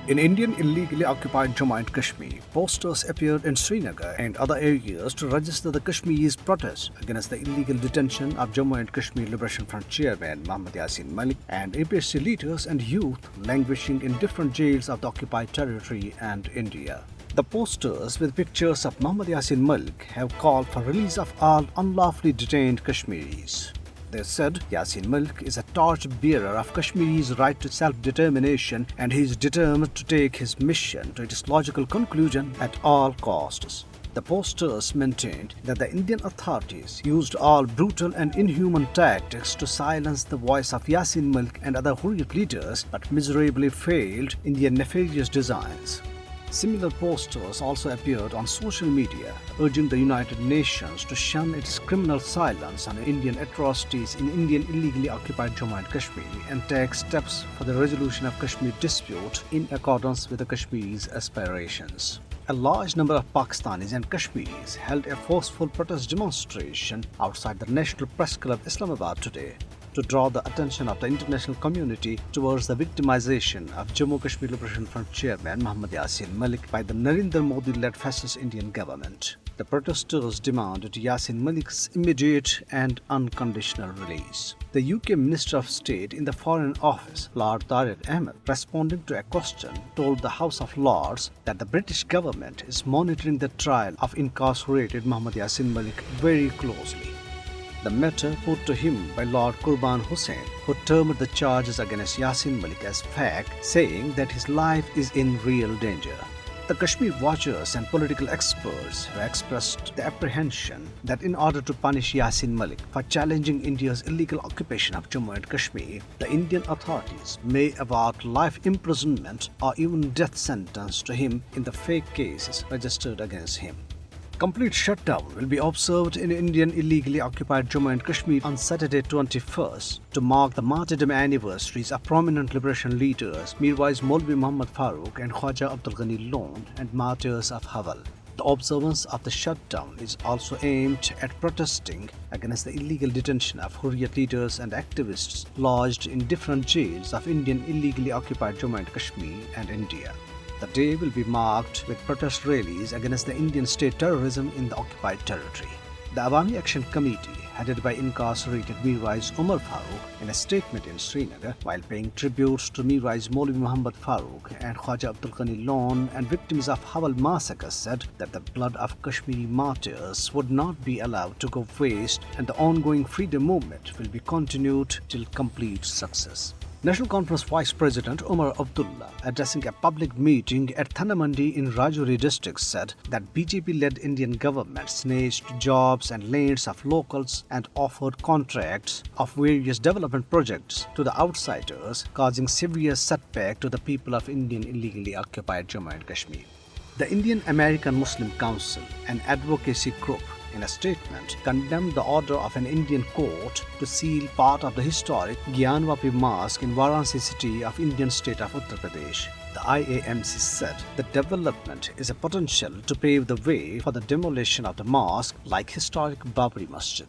In Indian illegally occupied Jammu and Kashmir, posters appeared in Srinagar and other areas to register the Kashmiris' protest against the illegal detention of Jammu and Kashmir Liberation Front chairman Mohammad Yasin Malik and APSC leaders and youth languishing in different jails of the occupied territory and India. The posters with pictures of Mohammad Yasin Malik have called for release of all unlawfully detained Kashmiris. They said Yasin Malik is a torch-bearer of Kashmiri's right to self-determination and he is determined to take his mission to its logical conclusion at all costs. The posters maintained that the Indian authorities used all brutal and inhuman tactics to silence the voice of Yasin Malik and other Hurriyat leaders but miserably failed in their nefarious designs. Similar posters also appeared on social media, urging the United Nations to shun its criminal silence on Indian atrocities in Indian illegally occupied Jammu and Kashmir and take steps for the resolution of Kashmir dispute in accordance with the Kashmiris' aspirations. A large number of Pakistanis and Kashmiris held a forceful protest demonstration outside the National Press Club Islamabad today to draw the attention of the international community towards the victimization of Jammu Kashmir Liberation Front chairman Mohammad Yasin Malik by the Narendra Modi-led fascist Indian government. The protesters demanded Yasin Malik's immediate and unconditional release. The UK Minister of State in the Foreign Office, Lord Tariq Ahmed, responding to a question, told the House of Lords that the British government is monitoring the trial of incarcerated Mohammad Yasin Malik very closely. The matter put to him by Lord Qurban Hussain, who termed the charges against Yasin Malik as fact, saying that his life is in real danger. The Kashmir watchers and political experts have expressed the apprehension that in order to punish Yasin Malik for challenging India's illegal occupation of Jammu and Kashmir, the Indian authorities may award life imprisonment or even death sentence to him in the fake cases registered against him. Complete shutdown will be observed in Indian illegally occupied Jammu and Kashmir on Saturday 21st to mark the martyrdom anniversaries of prominent liberation leaders Mirwais Maulvi Muhammad Farooq and Khwaja Abdul Ghani Lone and martyrs of Hawal. The observance of the shutdown is also aimed at protesting against the illegal detention of Hurriyat leaders and activists lodged in different jails of Indian illegally occupied Jammu and Kashmir and India. The day will be marked with protest rallies against the Indian state terrorism in the occupied territory. The Awami Action Committee, headed by incarcerated Mirwais Umar Farooq, in a statement in Srinagar, while paying tributes to Mirwais Maulvi Muhammad Farooq and Khwaja Abdul Ghani Lone and victims of Hawal massacre, said that the blood of Kashmiri martyrs would not be allowed to go waste and the ongoing freedom movement will be continued till complete success. National Conference Vice President Umar Abdullah, addressing a public meeting at Thanamandi in Rajouri district, said that BJP-led Indian government snatched jobs and lands of locals and offered contracts of various development projects to the outsiders, causing severe setback to the people of Indian illegally occupied Jammu and Kashmir. The Indian American Muslim Council, an advocacy group, in a statement, condemned the order of an Indian court to seal part of the historic Gyanvapi Mosque in Varanasi city of Indian state of Uttar Pradesh. The IAMC said the development is a potential to pave the way for the demolition of the mosque like historic Babri Masjid.